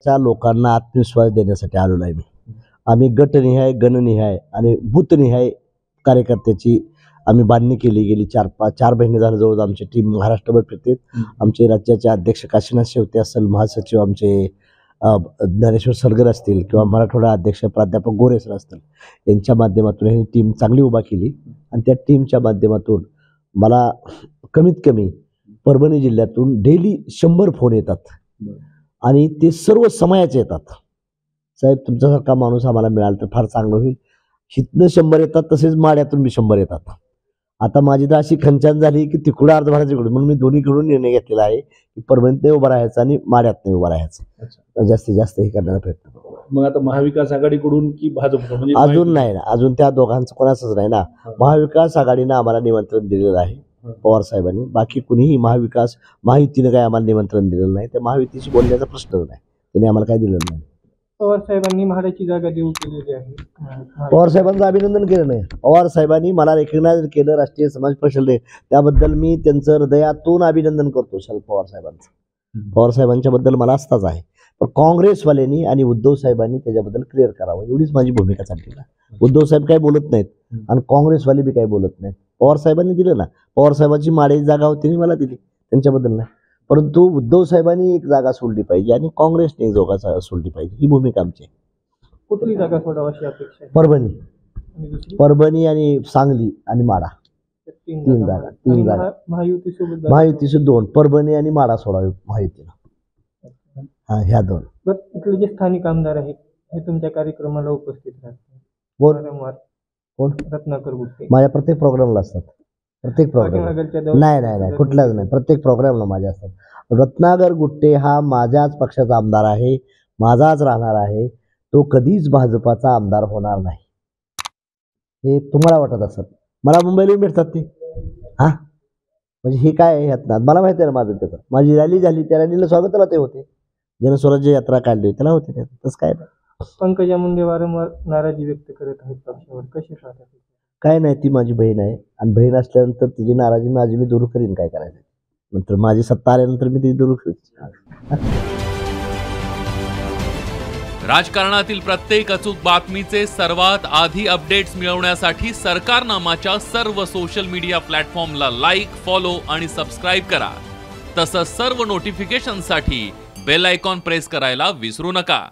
त्या लोकांना आत्मविश्वास देण्यासाठी आलेलो आहे मी. आम्ही गटनिहाय, गणनिहाय आणि बूथनिहाय कार्यकर्त्याची आम्ही बांधणी केली. गेली 4 महिने झाले जवळ आमची टीम महाराष्ट्रभर फिरते. आमचे राज्याचे अध्यक्ष काशीनाथ शेवते असेल, महासचिव आमचे ज्ञानेश्वर सलगर असतील किंवा मराठवाडा अध्यक्ष प्राध्यापक गोरे सर असतील, यांच्या माध्यमातून ही टीम चांगली उभा केली. आणि त्या टीमच्या माध्यमातून मला कमीत कमी परभणी जिल्ह्यातून डेली 100 फोन येतात आणि ते सर्व समयाचे येतात. साहेब, तुमच्यासारखा माणूस आम्हाला मिळाला तर फार चांगलं होईल. हितनं 100 येतात, तसेच माड्यातून मी 100 येतात. आता माझी तर अशी खंचान झाली की तिकडं अर्ध भरायचं इकडून, म्हणून मी दोन्हीकडून निर्णय घेतलेला आहे की परभणीत नाही उभा राहायचा आणि माड्यात नाही उभा राहायचं. जास्तीत जास्त हे करण्याचा प्रयत्न करू. मग आता महाविकास आघाडीकडून की भाजपकडून? म्हणजे अजून नाही ना, अजून त्या दोघांचं कोणाचंच नाही ना. महाविकास आघाडीनं आम्हाला निमंत्रण दिलेलं आहे पवार साहेबांनी. बाकी कुणीही महायुतीनं काय आम्हाला निमंत्रण दिलेलं नाही. त्या महायुतीशी बोलण्याचा प्रश्नच नाही. त्यांनी आम्हाला काय दिलेलं नाही. पवार साहेबांनी म्हाडाची जागा देऊ केलेली आहे. पवार साहेबांचं अभिनंदन केलं नाही. पवार साहेबांनी मला रेकग्नाइज केलं राष्ट्रीय समाज परिषदेने, त्याबद्दल मी त्यांचं हृदयातून अभिनंदन करतो शरद पवार साहेबांचं. पवार साहेबांच्या बद्दल मला असताच आहे. पण काँग्रेसवाल्यांनी आणि उद्धव साहेबांनी त्याच्याबद्दल क्लिअर करावं, एवढीच माझी भूमिका चालली ना. उद्धव साहेब काही बोलत नाहीत आणि काँग्रेसवाले बी काही बोलत नाहीत. पवार साहेबांनी दिलं ना. पवार साहेबांची माड्याची जागा होती, मला दिली, त्यांच्याबद्दल नाही. परंतु उद्धव साहेबांनी एक जागा सोडली पाहिजे आणि काँग्रेसने एक जागा सोडली पाहिजे, ही भूमिका आमची आहे. कुठली जागा सोडावी अशी अपेक्षा आहे? परभणी आणि सांगली आणि माडा, 3 जागा. महायुतीसुद्धा 2, परभणी आणि माडा सोडावी महायुतीला. ह्या 2. इथले जे स्थानिक आमदार आहेत हे तुमच्या कार्यक्रमाला उपस्थित राहतात. कोण? रत्नाकर गुट्टे माझ्या प्रत्येक प्रोग्रामला असतात. प्रत्येक प्रोग्राम नाही कुठलाच नाही, प्रत्येक प्रोग्रामला माझ्या असतात. रत्नाकर गुट्टे हा माझ्याच पक्षाचा आमदार आहे, माझाच राहणार आहे. तो कधीच भाजपाचा आमदार होणार नाही हे तुम्हाला वाटत असत. मला मुंबईला भेटतात ते. म्हणजे हे काय ह्यात ना, मला माहिती आहे ना माझं. त्याचं माझी रॅली झाली, त्या रॅलीला स्वागताला ते होते. जनस्वराज्य यात्रा काढली त्याला होते त्यात. तसं काय नाही. पंकजा मुंडे वारंवार नाराजी व्यक्त करत आहेत पक्षावर, कशी राहतात? काय नाही, ती माझी बहीण आहे आणि बहीण असल्यानंतर तिची नाराजी माझी मी दूर करीन. काय करायचं नंतर माझी सत्ता आल्यानंतर मी ती दूर करीन. राजकारणातील प्रत्येक अचूक बातमीचे सर्वात आधी अपडेट्स मिळवण्यासाठी सरकारनामाच्या सर्व सोशल मीडिया प्लॅटफॉर्मला लाईक, फॉलो आणि सबस्क्राईब करा. तसंच सर्व नोटिफिकेशनसाठी बेल आयकॉन प्रेस करायला विसरू नका.